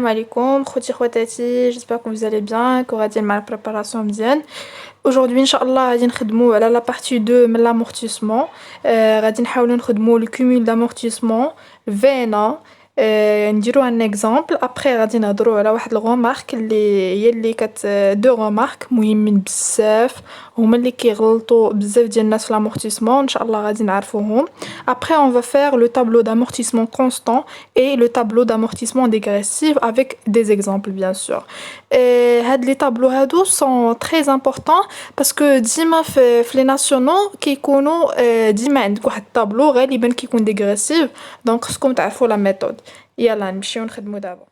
Salam alaikum, khouti khoutati, j'espère que vous allez bien, que radien ma préparation مزيان. Aujourd'hui, Inch'Allah, غادي نخدمو على la partie 2 من l'amortissement. غادي نحاولو نخدمو le cumul d'amortissement, VNA. نديرو ان اكزامبل ابري غادي نهضروا على واحد الغومارك اللي هي اللي دو غومارك مهمين بزاف هما اللي كيغلطوا بزاف ديال الناس في l'amortissement ان شاء الله غادي نعرفوهم. Après on va faire le tableau d'amortissement constant et le tableau d'amortissement dégressif avec des exemples bien sûr. هاد لي طابلو هادو sont très importants parce que ديما في les nationaux كيكونوا ديما عندك واحد الطابلو غالبا كيكون dégressif donc خصكم تعرفوا la méthode. يلا نمشيو نخدمو دابا.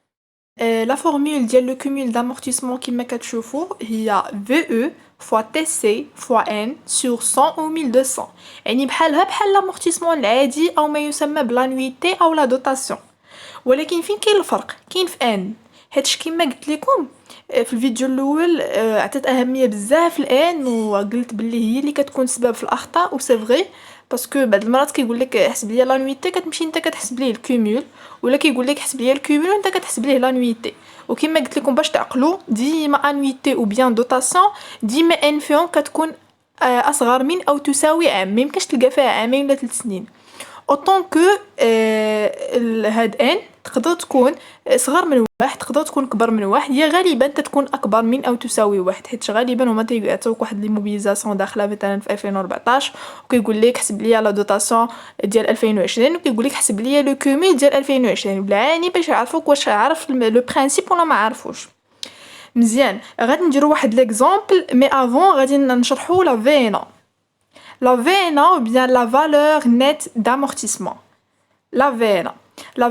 لا فورمول ديال لو كومول d'amortissement كيما كتشوفوا هي VE fois TC fois N sur 100 ou 1200 يعني بحال l'amortissement العادي أو ما يسمى بلانويتي أو لا دوتاسيون. ولكن فين كاين الفرق؟ كاين في N هادشي كيما قلت لكم في الفيديو الاول عطيت اهميه بزاف الان وقلت باللي هي اللي كتكون سبب في الاخطاء وسي فري باسكو بعض المرات كيقول لك حسب لي لانويتي كتمشي انت كتحسب ليه الكومول ولا كيقول لك حسب لي الكومول وانت كتحسب ليه لانويتي. وكما قلت لكم باش تعقلوا ديما انويتي او بيان دوتاسيون ديما ان فيهم كتكون اصغر من او تساوي عام، ما يمكنش تلقى فيها عامين ولا 3 سنين. اوطون كو هاد ان تقدر تكون صغر من واحد تقدر تكون كبر من واحد، هي غالبا تتكون اكبر من او تساوي واحد حيت غالبا هما تيعطيوك واحد لي موبيليزاسيون داخله مثلا في 2014 وكيقول لك حسب ليا لا دوتاسيون ديال 2020 وكيقول لك حسب ليا لو كومي ديال 2020 بالعاني باش يعرفوك واش عارف لو برينسيپ ولا ما عارفوش مزيان. غادي نديرو واحد ليكزامبل مي افون غادي نشرحو لا فينا. La VNA ou bien la valeur nette d'amortissement. La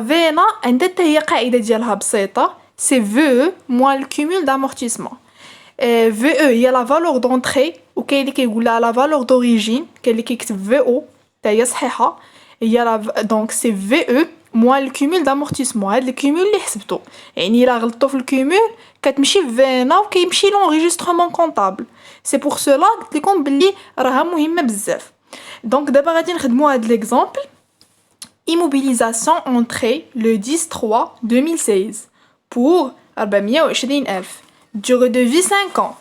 VNA عندها هي قاعدة ديالها بسيطة c'est VE moins le cumul d'amortissement. VE هي la valeur d'entrée وكاين اللي كيقولها la valeur d'origine كاين اللي كيكتب VO حتى هي صحيحة هي donc c'est VE moins le cumul d'amortissement. هاد الكومول اللي حسبتو يعني الا غلطتو في الكومول كتمشي في فينا وكيمشي لونغيسترومون كونطابل. سي بور سولا قلت لكم بلي راها مهمه بزاف. دونك دابا غادي نخدمو هاد ليكزامبل immobilisation entrée le 10/3/2016 pour 420,000 durée de vie 5 ans.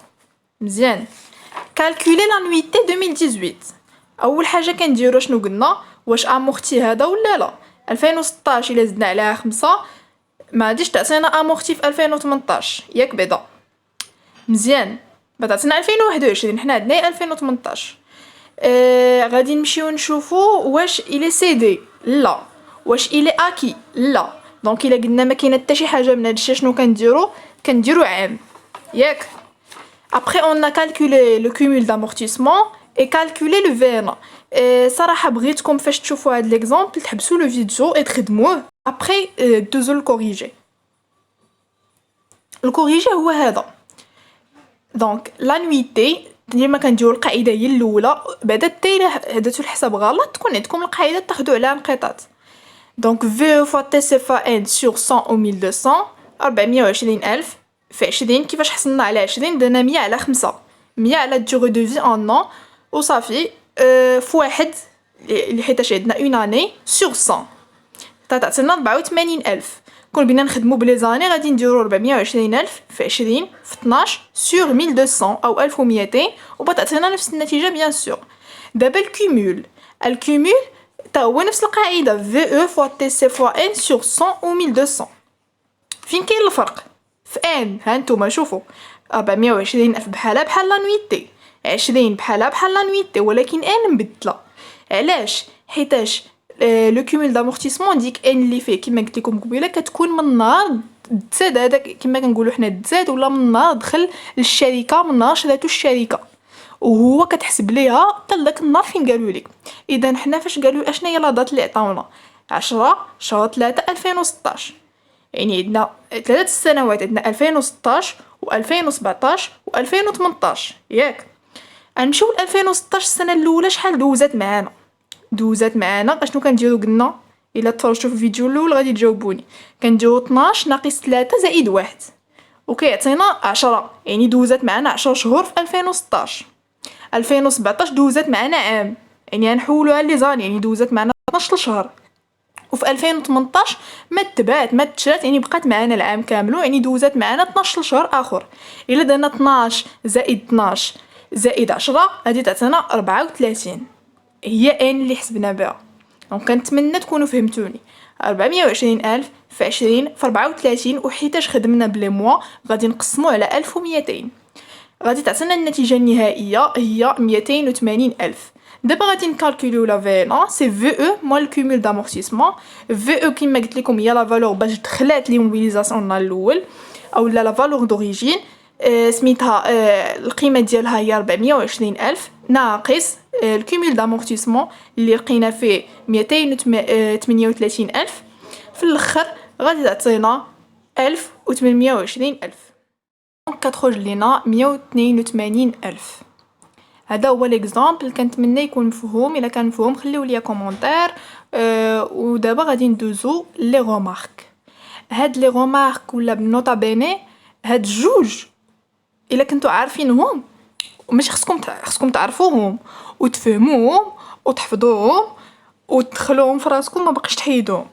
مزيان. calculer l'annuité 2018. اول حاجه كنديرو شنو قلنا واش امورتي هذا ولا لا. 2016 الا زدنا عليها 5 ما غاديش تعطينا امورتي في 2018 ياك بعدا مزيان تعطينا 2021 حنا عندنا 2018. غادي نمشيو نشوفو واش الي سيدي لا واش الي اكي لا. دونك الا قلنا ما كاينه حتى شي حاجه من هادشي شنو كنديرو عام ياك. après on a calculé le cumul d'amortissement et calculé le VNA. صراحه بغيتكم فاش تشوفوا هاد ليكزامبل تحبسوا لو فيديو et تخدموه après دوزو الكوريجي. الكوريجي هو هذا. دونك لانويتي ديما كنديروا القاعده هي الاولى بعدا حتى الا هداتو الحساب غلط تكون عندكم القاعده تاخذوا عليها انقطاط. دونك في فوا تي سي فا ان سور 100 او 1200 420,000 في 20 كيفاش حصلنا على 20 درنا 100 على 5 100 على الدوغي دو في ان نون وصافي في واحد اللي حيتاش عندنا اون اني سور 100 تعطينا 84,000. كون بينا نخدمو بلي زاني غادي نديرو 420,000 في 20 في 12 سور 1200 او 1200 وبتعطينا نفس النتيجه بيان سور. دابا الكومول تا هو نفس القاعده VE فوا TC فوا N سور 100 و 1200. فين كاين الفرق؟ في N ها نتوما شوفوا 420,000 بحال لانويتي 20 بحال لانويتي ولكن N مبدله. علاش؟ حيتاش لو كومول دامورتيسمون ديك ان اللي فيه كما قلت لكم قبيله كتكون من نهار تزاد هذاك كما كنقولوا حنا تزاد ولا من نهار دخل للشركه من نهار شراتو الشركه وهو كتحسب ليها حتى داك النهار فين قالوا لك. اذا حنا فاش قالوا اشنا هي لا دات اللي عطاونا 10 شهر 3 2016 يعني عندنا 3 سنوات عندنا 2016 و2017 و2018 ياك. غنمشيو ل 2016 السنه الاولى شحال دوزات معانا اشنو كنديرو قلنا الا تفرجتوا في الفيديو الاول غادي تجاوبوني كنديرو 12 ناقص 3 زائد 1 وكيعطينا 10 يعني دوزات معانا 10 شهور في 2016. 2017 دوزات معانا عام يعني غنحولوها لي زان يعني دوزات معانا 12 شهر وفي 2018 ما تشات، يعني بقات معنا العام كامل، يعني دوزات معنا 12 شهر اخر. الا درنا 12 زائد 12 زائد 10 غادي تعطينا 34. هي ان اللي حسبنا بها. دونك كنتمنى تكونوا فهمتوني. 420 ألف في 20 في 34، وحيتاش خدمنا بلي موا غادي نقسمو على 1200 غادي تعطينا النتيجة النهائية هي 280 ألف. دابا غادي نكالكوليو لا في ان سي في او موا الكومول دامورتيسمون. في او كيما قلت لكم هي لا فالور باش دخلات لي موبيليزاسيون الاول او لا فالور دوريجين. سميتها القيمه ديالها هي 420 ألف ناقص الكومول دامورتيسمون اللي لقينا فيه 238 ألف. في الاخر غادي تعطينا 1820 ألف. دونك كتخرج لينا 182 ألف. هذا هو ليكزامبل. كنتمنى يكون مفهوم. الا كان مفهوم خليو لي كومونتير. ودابا غادي ندوزو لي غومارك. هاد لي غومارك ولا بالنوطه بيني هاد جوج الا كنتو عارفينهم ماشي خصكم تعرفوهم وتفهموهم وتحفظوهم وتدخلوهم في راسكم، ما باقيش تحيدوهم.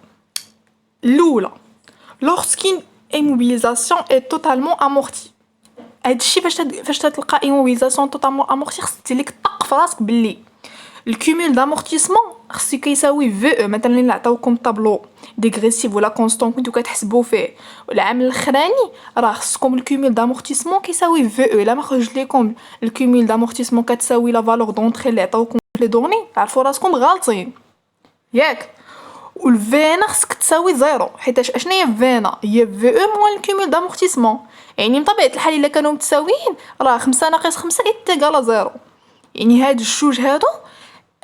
الاولى لورسكين immobilisation est totalement amortie. هادشي فاش تلقى immobilisation totalement amortie خص ديرلك طق في راسك بلي الكومول دامورتيسمون خصو كيساوي في او. مثلا الا عطاوكم طابلو ديغريسيف ولا كونستون كنتو كتحسبوا فيه العام الاخراني راه خصكم الكومول دامورتيسمون كيساوي في او. الا ما خرج لكم الكومول دامورتيسمون كتساوي لا فالور دونطري اللي عطاوكم لي دوني عرفوا راسكم غالطين ياك. والفينا خصك تساوي زيرو، حيتاش اشنا هي فينا هي في او موان الكومول دامورتيسمون. يعني بطبيعه الحال الا كانوا متساويين راه 5 ناقص 5 يتيكالا زيرو. يعني هاد الجوج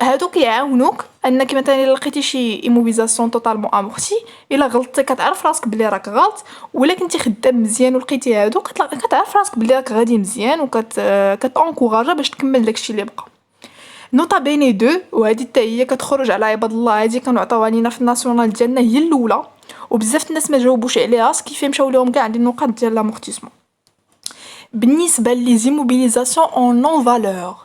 هادو كيعاونوك انك مثلا الا لقيتي شي ايموبيزاسيون توتالمون امورتي الا غلطتي كتعرف راسك بلي راك غلط، ولا كنتي خدام مزيان ولقيتي هادو كتعرف راسك بلي راك غادي مزيان كتانكوراجا باش تكمل داكشي اللي بقى. نوطا بيني دو وهذه حتى هي كتخرج على عباد الله. هذه كانوا عطاوها لينا في الناسيونال ديالنا هي الاولى، وبزاف الناس ما جاوبوش عليها كيف مشاو لهم كاع عند النقاط ديال لامورتيسمون. بالنسبه لي زيموبيليزاسيون اون نون فالور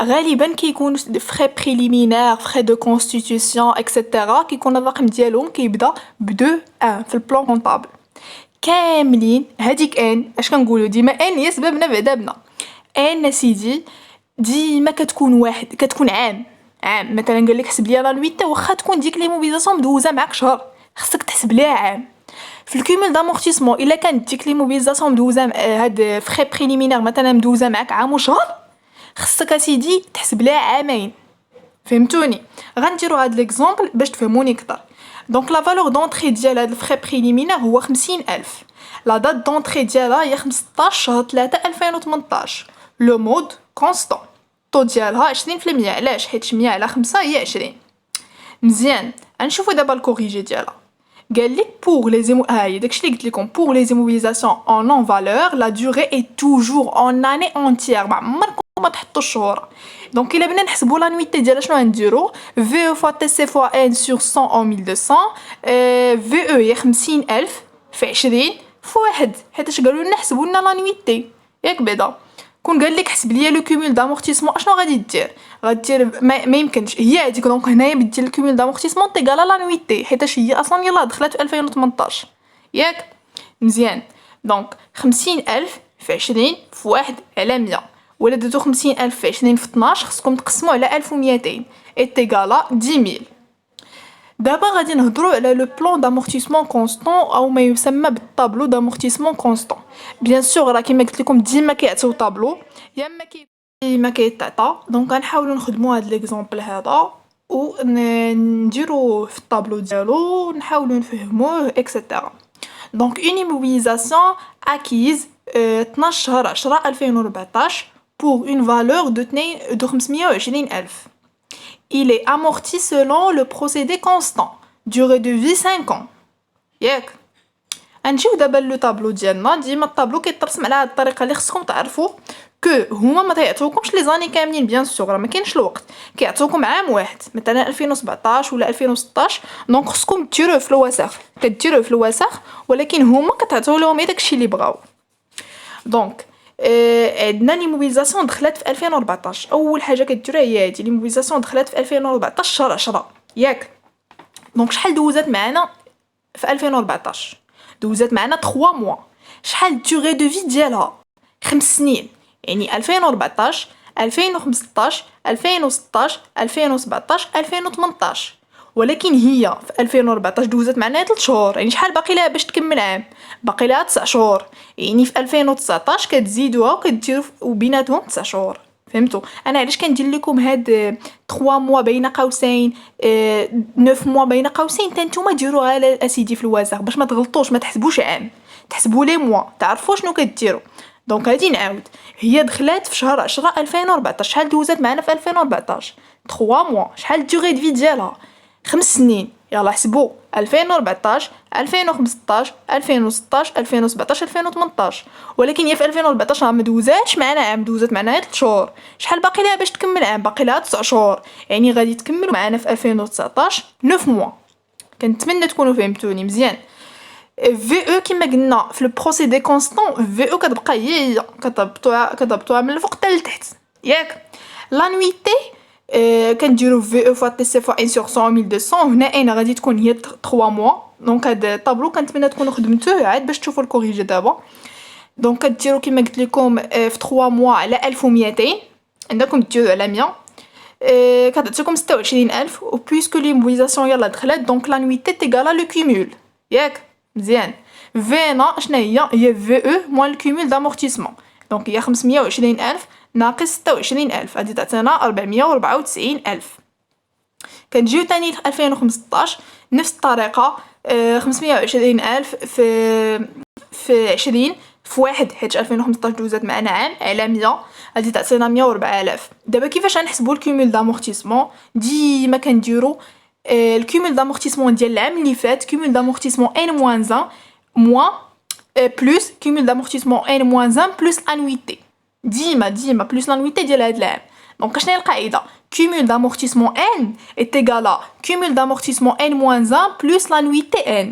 غالبا كيكونوا فري بريليمينير فري دو كونستيتيوسيون اكسيتيرا كيكون الرقم ديالهم كيبدا ب 2 1 في البلان كونطابل كاملين. هذيك ان اش كنقولوا ديما ان هي سببنا بعذابنا. ان سيدي ديما كتكون واحد كتكون عام مثلا قال لك حسب لي لانويتي واخا تكون ديك لي موبيليزاسيون مدوزه معاك شهر خصك تحسب ليها عام. في الكومول دامورتيسمون الا كانت ديك لي موبيليزاسيون مدوزه هاد فري بريليمينير مثلا مدوزه معاك عام وشهر خصك اسيدي تحسب ليها عامين. فهمتوني؟ غنديروا هاد ليكزامبل باش تفهموني اكثر. دونك لا فالور دونطري ديال هاد الفري بريليمينير هو 50,000. لا دات دونطري ديالها هي 15 شهر 3 2018. لو مود كونستون طو ديالها 20%. علاش؟ حيت 100 على 5 هي 20. مزيان غنشوفوا دابا الكوريجي ديالها. قال لك pour les هاي داكشي اللي قلت لكم pour les immobilisations en non valeur la durée est toujours en année entière. ما عمركم ما تحطوا الشهور. دونك الا بغينا نحسبوا لانويتي ديالها شنو غنديروا في او فوا تي سي فوا ان سور 100 او 1200. في او هي 50,000 في 20 في واحد حيتاش قالوا لنا حسبوا لنا لانويتي ياك بعدا. كون قال لك حسب ليا لو كومول دامورتيسمون اشنو غادي دير؟ غدير ما يمكنش هي هذيك. دونك هنايا بدير الكومول دامورتيسمون تيغالا لانويتي حيتاش هي اصلا يلاه دخلت في 2018 ياك. مزيان. دونك 50,000 في 20 في 1 على 100 ولا درتو 50,000 في 20 في 12 خصكم تقسموا على 1200 تيغالا 10,000. دابا غادي نهضروا على لو بلان دامورتيسمون كونستون او ما يسمى بالطابلو دامورتيسمون كونستون. بيان سور راه كيما قلت لكم ديما كيعطيو طابلو يا اما ما كيتعطى. دونك غنحاولوا نخدموا هذا ليكزامبل هذا ونديروا في الطابلو ديالو نحاولوا نفهموه اكسيتيرا. دونك اون immobilisation acquise 12 شهر 10 2014 pour une valeur de 520,000. Il est amorti selon le procédé constant. Durée de vie 5 ans. ياك. غنجيو دابا لو طابلو ديالنا. ديما الطابلو كيترسم على هاد الطريقه اللي خصكم تعرفوا كو هما ما تيعطيوكمش لي زاني كاملين. بيان سور راه ما كاينش الوقت كيعطيوكم عام واحد مثلا 2017 ولا 2016. دونك خصكم ديروه في الوسخ كديروه في الوسخ ولكن هما كتعطيو لهم داكشي اللي بغاو. دونك عندنا لي موبيليزاسيون دخلت في 2014. اول حاجه كديروها هي هادي لي موبيليزاسيون دخلت في 2014 شهر 10 ياك. دونك شحال دوزات معنا في 2014 دوزات معنا 3 موا. شحال الدوغي دو في ديالها 5 سنين، يعني 2014 2015 2016 2017 2018. ولكن هي في 2014 دوزات معنا 3 شهور، يعني شحال باقي لها باش تكمل عام؟ باقي لها 9 شهور. يعني في 2019 كتزيدوها وكديروا وبيناتهم 9 شهور. فهمتوا؟ انا علاش كندير لكم هاد 3 موا بين قوسين 9 موا بين قوسين، حتى نتوما ديروها اسيدي في الوازغ باش ما تغلطوش، ما تحسبوش عام، تحسبوا لي موا، تعرفوا شنو كديروا. دونك غادي نعاود، هي دخلات في شهر 10 2014. شحال دوزات معنا في 2014؟ 3 موا. شحال الدوغي دو في ديالها؟ 5 سنين. يلا حسبوا 2014 2015 2016 2017 2018. ولكن هي في 2014 ما دوزاتش معنا عام، دوزات معنا 3 شهور. شحال باقي لها باش تكمل عام؟ باقي لها 9 شهور، يعني غادي تكملوا معنا في 2019 9 موا. كنتمنى تكونوا فهمتوني مزيان. في او كما قلنا في البروسيدي كونستون، في او كتبقى هي كتضبطوها من الفوق حتى لتحت ياك. لانويتي كنديرو في او فوا تي سي فوا ان سور 100 1200. هنا ان غادي تكون هي 3 موا. دونك هاد الطابلو كنتمنى تكونوا خدمتوه عاد باش تشوفوا الكوريجي دابا. دونك كديروا كما قلت لكم في 3 موا على 1200، عندكم ديروا على 100 كتعطيكم 26000. و بويسكو لي موبيليزاسيون يلا دخلت، دونك لانويتي تيغالا لو كومول ياك مزيان. فينا شنو هي في او موان الكومول دامورتيسمون. دونك هي 520000 ناقص 26000 غادي تعطينا 494000. كنجيو تاني ل 2015 نفس الطريقه 520000 في 20 في واحد، حيت 2015 دوزات معنا عام على 100 غادي تعطينا 104000. دابا كيفاش غنحسبوا الكومول دامورتيسمون؟ ديما كنديرو الكومول دامورتيسمون ديال العام اللي فات، كومول دامورتيسمون ان موان 1 موان بلس كومول دامورتيسمون ان موان 1 بلس انويتي. ديما بلس لانويتي ديال هاد العام. دونك شنو هي القاعده؟ cumul d'amortissement n est égal à cumul d'amortissement n-1 plus l'annuité n.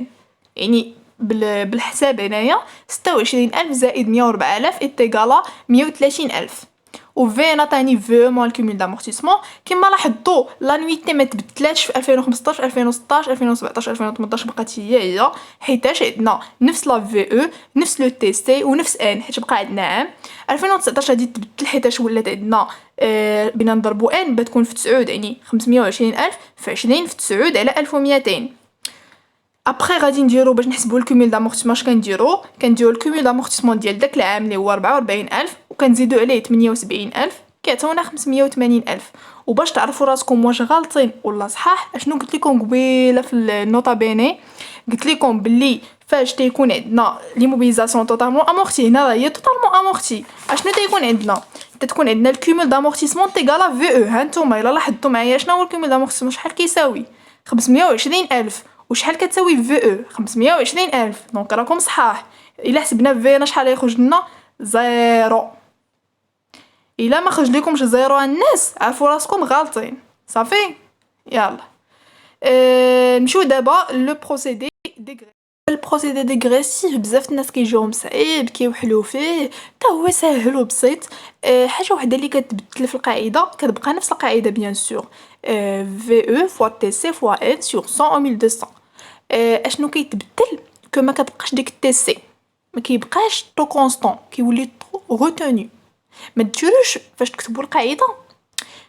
يعني بالحساب هنايا 26000 زائد 104000 est égal à 130000. و فينا تاني في مال كومول دامورتيسمون. كما لاحظتوا لانويتي ما تبدلاتش في 2015 2016 2017 2018، بقات هي حيتاش عندنا نفس لا في او نفس لو تي سي ونفس ان، حيت بقى عندنا عام. 2019 غادي تبدل حيتاش ولات عندنا بنا نضربوا ان بتكون في 9، يعني 520000 في 20 في 9 على 1200. ابخي غادي نديرو باش نحسبوا الكومول دامورتيسمون. اش كنديرو الكومول دامورتيسمون ديال داك العام اللي هو 44000 وكنزيدو عليه 78000 كيعطيونا 580000. وباش تعرفوا راسكم واش غالطين ولا صحاح، اشنو قلت لكم قبيله في النوطا بيني؟ قلت لكم باللي فاش تيكون عندنا لي موبيليزاسيون توتالمون امورتي، هنا هي توتالمون امورتي، اشنو تيكون عندنا؟ تتكون عندنا الكومول دامورتيسمون تيغالا في او. ها نتوما الا لاحظتوا معايا شنو هو الكومول دامورتيسمون؟ شحال كيساوي؟ 520000. وشحال كتساوي في او؟ 520000. دونك راكم صحاح. الا حسبنا فينا شحال يخرج لنا؟ زيرو. الا ما خرج لكمش زيرو الناس عرفوا راسكم غالطين صافي. يلا نمشيو دابا لو بروسيدي ديغريسيف. البروسيدي ديغريسيف بزاف الناس كيجيهم صعيب كيوحلوا فيه، حتى هو ساهل وبسيط. حاجه وحده اللي كتبدل في القاعده كتبقى نفس القاعده بيان سور، في او فوا تي سي فوا ان سور 100 او 1200. اشنو كيتبدل؟ كو ما كتبقاش ديك تي سي، ما كيبقاش طو كونستون، كيولي طو روتوني. ما ديروش فاش تكتبوا القاعده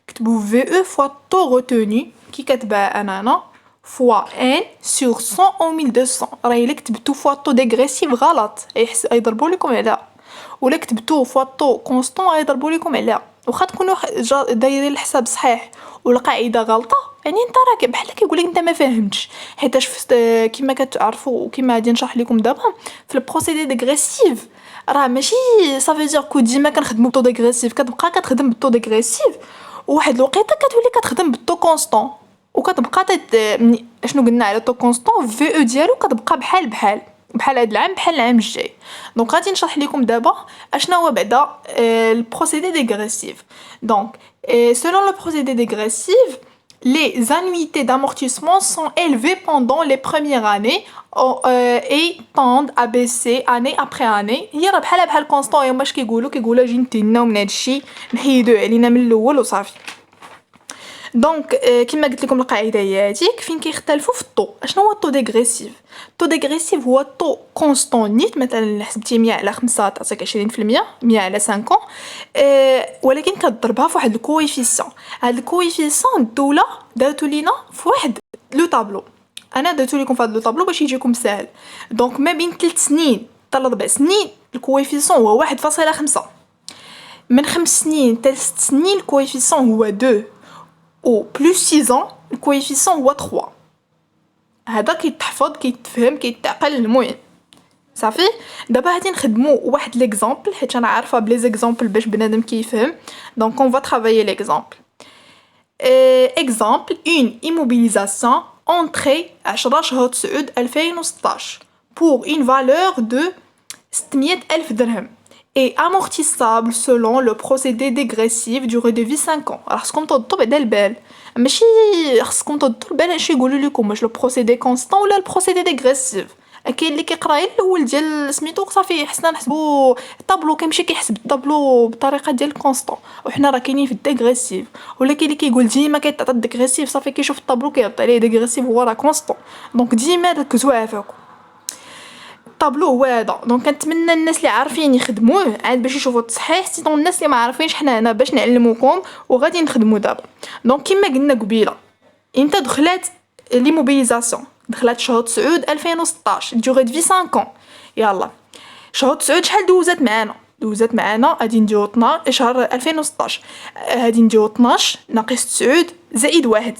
كتبوا في او فوا طو روتوني كي كتبها انا فوا ان سور 100 او 1200. راهي الا كتبتو فوا طو ديغريسيف غلط يضربوا لكم عليها، ولا كتبتو فوا طو كونستون يضربوا لكم عليها. واخا تكونوا دايرين الحساب صحيح والقاعده غلطه، يعني انت راك بحال كيقول لك انت ما فهمتش. حيتاش كما كتعرفوا وكما غادي نشرح لكم دابا في البروسيدي ديغريسيف راه ماشي صافي دير كو ديما كنخدموا بالطو ديغريسيف، كتبقى كتخدم بالطو ديغريسيف وواحد الوقيته كتولي كتخدم بالطو كونستون، وكتبقى اشنو قلنا على طو كونستون في او ديالو كتبقى بحال هاد العام بحال العام الجاي. دونك غادي نشرح لكم دابا اشنا هو بعدا البروسيدي ديغريسيف. دونك selon le procédé dégressif, les annuités d'amortissement sont élevées pendant les premières années et tendent à baisser année après année. هي راه بحال كونستون. هما اش كيقولوا اجي نتيناو من هادشي نحيدوه علينا من الاول وصافي. دونك كيما قلت لكم القاعده هي هذيك فين كيختلفوا في الطو. اشنو هو الطو ديغريسيف؟ الطو ديغريسيف هو طو كونستون نيت، مثلا حسبتي 100 على 5 تعطيك 20%، 100 على 5 ولكن كتضربها فواحد الكويفيسيون. هاد الكويفيسيون الدوله داتو لينا في واحد لو طابلو، انا درتو لكم في هذا لو طابلو باش يجيكم ساهل. دونك ما بين 3 سنين حتى ل 4 سنين الكويفيسيون هو 1.5، من 5 سنين حتى 6 سنين الكويفيسيون هو 2، و بلوس 6 ans الكويفيسيون هو 3. هذا كيتحفظ كيتفهم كيتعقل. المهم صافي. دابا غادي نخدمو واحد ليكزامبل حيت انا عارفه بلي زيكزامبل باش بنادم كيفهم. دونك اون فا ترافايي ليكزامبل. اكزامبل اون ايموبيليزاسيون entrée 10 شهر 9 2016 pour une valeur de 600,000 درهم et amortissable selon le procédé dégressif durée de vie 5 ans. راه خصكم تضبطوا بعدا البال، ماشي خصكم تضبطوا البال اش يقولوا لكم، واش لو بروسيدي كونستون ولا البروسيدي ديغريسيف. كاين اللي كيقرا الاول ديال سميتو صافي حسنا نحسبوا الطابلو كيمشي كيحسب الطابلو بالطريقه ديال الكونستون، وحنا راه كاينين في الديغريسيف. ولا كاين اللي كيقول ديما كيتعطى الديغريسيف صافي كيشوف الطابلو كيهبط عليه ديغريسيف هو راه كونستون. دونك ديما ركزوا عافاكم الطابلو هو هذا. دونك كنتمنى الناس اللي عارفين يخدموه عاد باش يشوفوا التصحيح، سيتون الناس اللي ما عارفينش حنا هنا باش نعلموكم وغادي نخدموا دابا. دونك كما قلنا قبيله امتى دخلات ليموبيليزاسيون؟ دخلات شهر 9 2016 دوغي دو في 5 يلا شهر 9 شحال دوزات معانا غادي نديرو 12 شهر 2016 غادي نديرو 12 ناقص 9 زائد 1.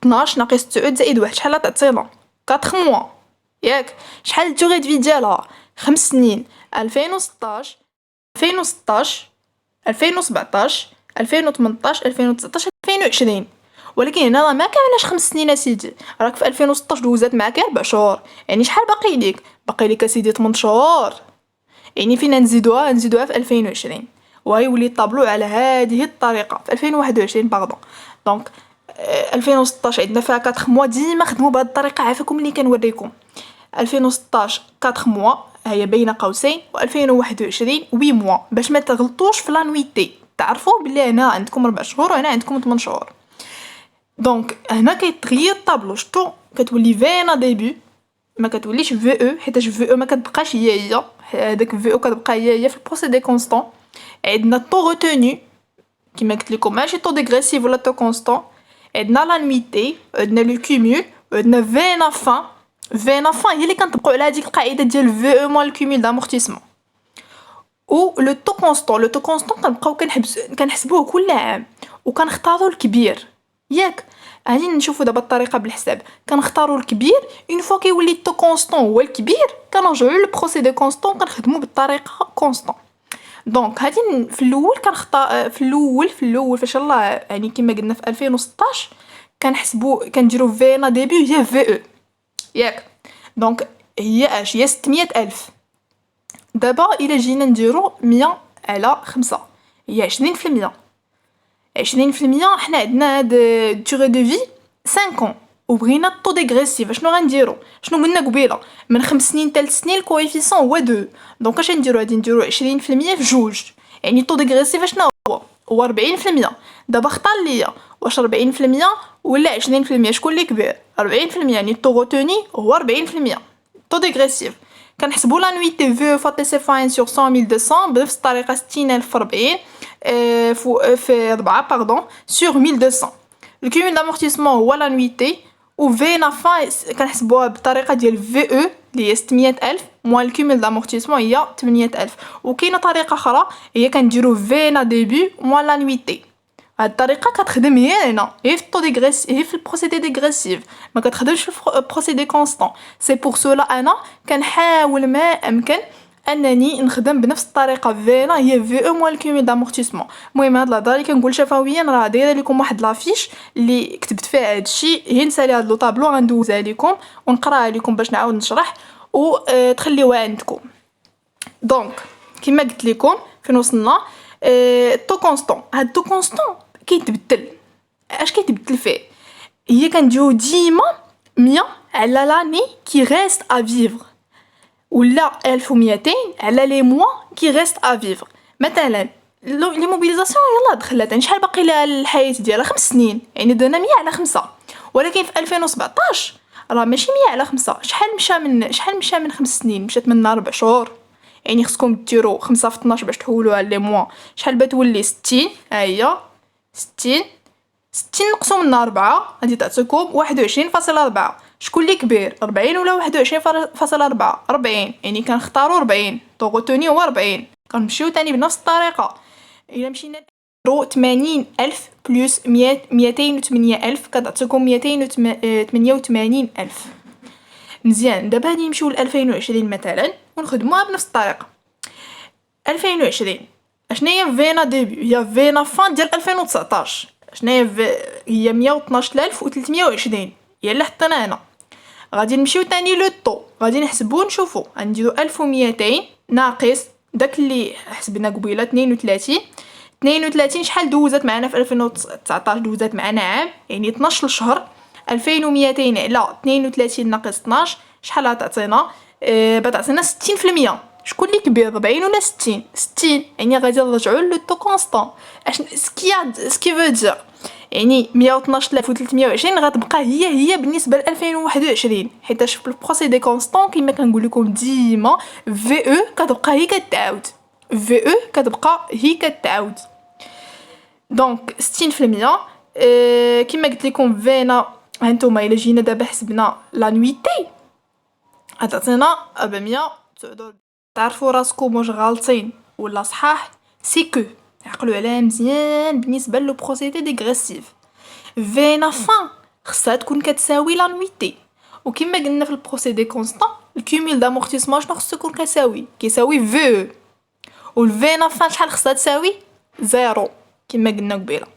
12 ناقص 9 زائد 1 شحال تعطينا؟ 4 موا ياك. شحال الدوغي دو في ديالها؟ 5 سنين. 2016 2017 2018 2019 2020. ولكن هنا راه ما كاملش 5 سنين اسيدي، راك في 2016 دوزات معاك 4 شهور، يعني شحال باقي ليك؟ باقي ليك اسيدي 8 شهور، يعني فينا نزيدوها في 2020 ويولي الطابلو على هذه الطريقه في 2021 باردون. دونك 2016 عندنا فيها 4 موا، ديما خدموا بهذه الطريقه عافاكم اللي كنوريكم. 2016 4 موا هي بين قوسين، و2021 8 موا باش ما تغلطوش في لانويتي، تعرفوا بلي هنا عندكم 4 شهور وهنا عندكم 8 شهور. دونك هنا كيتغير الطابلو، شتو كتولي فينا ديبي ما كتوليش في او، حيتاش في او ما كتبقاش هي هذاك في او كتبقى هي في البروسيدي كونستون. عندنا طو روتوني كيما قلت لكم ماشي طو ديغريسيف ولا طو كونستون. عندنا لانويتي، عندنا لو كومول، عندنا فينا فان. فينا فان هي اللي كنطبقوا على هذيك القاعده ديال في او موان الكومول دامورتيسمون. و لو طو كونستون، لو طو كونستون كنبقاو كنحسبوه كل عام وكنختاروا الكبير ياك. غادي نشوفوا دابا الطريقه بالحساب. كنختاروا الكبير اون فوا كيولي الطو كونستون هو الكبير كنرجعوا للبروسيدي كونستون كنخدموا بالطريقه كونستون. دونك هادي في الاول كنختار في الاول فاش الله يعني كما قلنا في 2016 كنحسبوا كنديروا فينا ديبي هي في او ياك. دونك هي اش هي 600,000. دابا الا جينا نديرو 100 على 5 هي 20%. 20% حنا عندنا هاد دوغي دو في 5 ans وبغينا الطو ديغريسيف. شنو غنديرو؟ شنو قلنا قبيله؟ من 5 سنين حتى 6 سنين الكويفيسيون هو 2. دونك اش نديرو؟ غادي نديرو 20% في جوج، يعني الطو ديغريسيف شنو هو 40%. دابا اختار ليا واش 40% ولا 20%، شكون اللي كبير؟ 40%، يعني الطو روتوني هو 40%. الطو ديغريسيف كنحسبوا لانويتي في فا تي سي فاين سور 100,200 بنفس الطريقه 60,000 في 40 في 4 باردون سور 1,200. الكيمول دامورتيسمون هو لانويتي، و فينا فا كنحسبوها بالطريقه ديال في او اللي هي 600,000 موان الكيمول دامورتيسمون هي 800,000. وكاينه طريقه اخرى هي كنديرو فينا ديبي موان لانويتي. هاد الطريقه كتخدم هي هنا هي في الطو ديغريس هي في البروسيدي ديغريسيف، ما كتخدمش في البروسيدي كونستون. سي بور سولا انا كنحاول ما امكن انني نخدم بنفس الطريقه. فينا هي في او موان الكيمول دامورتيسمون. المهم هاد الهضره اللي كنقول شفويا راه دايره لكم واحد لافيش اللي كتبت فيها هادشي، هي نسالي هاد لو طابلو غندوزها لكم ونقراها لكم باش نعاود نشرح و تخليوها عندكم. دونك كما قلت لكم فين وصلنا؟ الطو كونستون. هاد الطو كونستون كيتبدل. اش كيتبدل فيه؟ هي كنديرو ديما 100 على لاني كي ريست ا فيفر، ولا 1200 على لي موا كي ريست ا فيفر. مثلا لي موبيليزاسيون يلاه دخلت، يعني شحال باقي لها الحياة ديالها؟ 5 سنين، يعني درنا 100/5. ولكن في 2017 راه ماشي 100/5. شحال مشى من 5 سنين؟ مشات من 4 شهور. يعني خصكم ديروا 5 في 12 باش تحولوها لي موا، شحال بتولي 60. ها هي 60 نقصوا من 4 غادي تعطيكم 21.4. شكون اللي كبير، 40 ولا 21.4؟ 40. يعني كنختاروا 40، طو غوتوني هو 40. كنمشيو تاني بنفس الطريقه. الا مشينا 80,000 بلس 208,000 كتعطيكم 288,000. مزيان. دابا غادي نمشيو ل 2020 مثلا ونخدموها بنفس الطريقه. 2020 اشنا هي فينا ديبي، هي فينا فان ديال 2019. اشنا هي 112,320 هي اللي حطينا هنا. غادي نمشيو تاني لو طو، غادي نحسبو نشوفو غنديرو 1200 ناقص داك اللي حسبنا قبيله 32 شحال دوزات معنا في 2019؟ دوزات معنا عام، يعني 12 شهر. 2200 على 32 ناقص 12 شحال غتعطينا؟ بتعطينا 60%. شكون اللي كبير، 40 ولا 60؟ 60. يعني غادي نرجعوا لو طو كونستون. سكي فو دير يعني 112,320 غتبقى هي بالنسبه ل 2021، حيتاش في البروسيدي كونستون كما كنقول لكم ديما في او كتبقى هي كتعاود. في او كتبقى هي كتعاود. دونك 60%. كما قلت لكم فينا هانتوما الا جينا دابا حسبنا لا نويتي غتعطينا 400. تعرفوا راسكم واش غالطين ولا صحاح؟ سي كو عقلوا عليها مزيان. بالنسبه لو بروسيدي ديغريسيف فينا فان خصها تكون كتساوي لا نويتي، وكما قلنا في البروسيدي كونستون الكومول دامورتيسمون شنو خصو يكون كيساوي في. والفينا فان شحال خصها تساوي؟ 0 كما قلنا قبيله.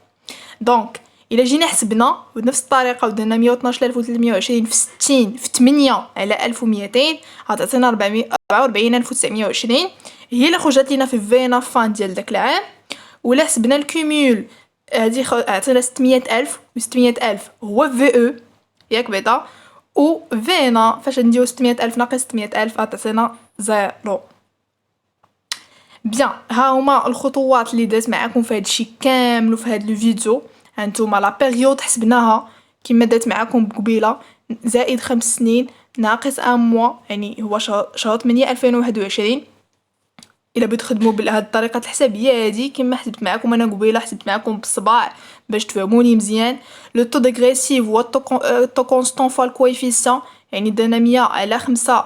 دونك الا جينا حسبنا بنفس الطريقه ودرنا 112,320 في 60 في 8 على 1200 غتعطينا 44,920. هي اللي خرجت لينا في فينا فان ديال داك العام. ولا حسبنا الكومول هادي عطينا 600,000 و 600,000 هو في او ياك بعدا. و فينا فاش نديرو 600,000 ناقص 600,000 غتعطينا 0. بيان، ها هما الخطوات اللي درت معكم في هادشي كامل في هاد لو فيديو. هانتوما لا بيريود حسبناها كما درت معكم قبيله، زائد 5 سنين ناقص ان موا، يعني هو شهر 8 2021. الا بغيتو تخدموا بهاد الطريقه الحسابيه هادي كما حسبت معكم انا قبيله، حسبت معكم بالصباع باش تفهموني مزيان. لو طو ديغريسيف هو طو كونستون فوا الكويفيسيون، يعني درنا 100 على 5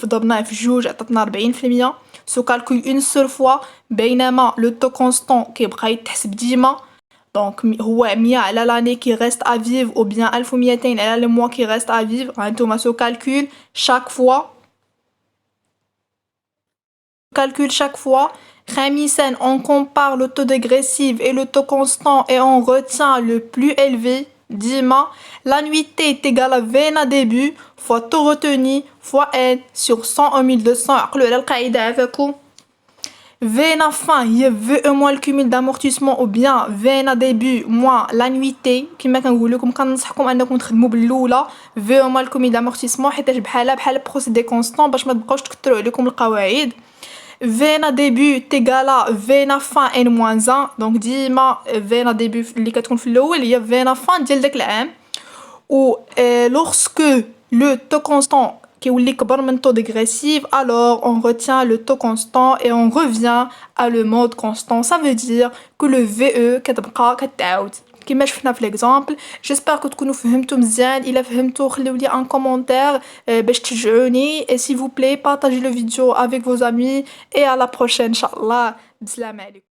ضربناه في جوج عطاتنا 40%. سو كالكول اون سول فوا، بينما لو طو كونستون كيبقى يتحسب ديما. دونك هو 100 على لاني كي ريست ا فيف او بيان 1200 على لي موا كي ريست ا فيف. هانتوما سو كالكول chaque fois. خامسا on compare le taux dégressif et le taux constant et on retient le plus élevé. ديما l'annuité est égale à v à début fois taux retenu fois n sur 100 au 1200. عقلوا على القاعدة عافاكم. V à fin هي V moins le cumul d'amortissement ou bien V à début moins l'annuité. كما كنقول لكم كننصحكم انكم تخدموا بالاولى V moins le cumul d'amortissement حيت بحال بروسيدي كونستون باش ما تبقاوش تكثروا عليكم القواعد. V à début تيغال V à fin n moins 1. دونك ديما V à début اللي كتكون في الاول هي V à fin ديال داك العام. و lorsque le taux constant qui est كبر من taux dégressif, alors on retient le taux constant et on revient à le mode constant. Ça veut dire que le VE كتبقى كتعاود كما شفنا في l'exemple. J'espère que تكونوا فهمتوا مزيان. إلا فهمتوا خليو لي un commentaire باش تشجعوني. Et s'il vous plaît, partagez le vidéo avec vos amis et à la prochaine. Inch'Allah. بسلام عليكم.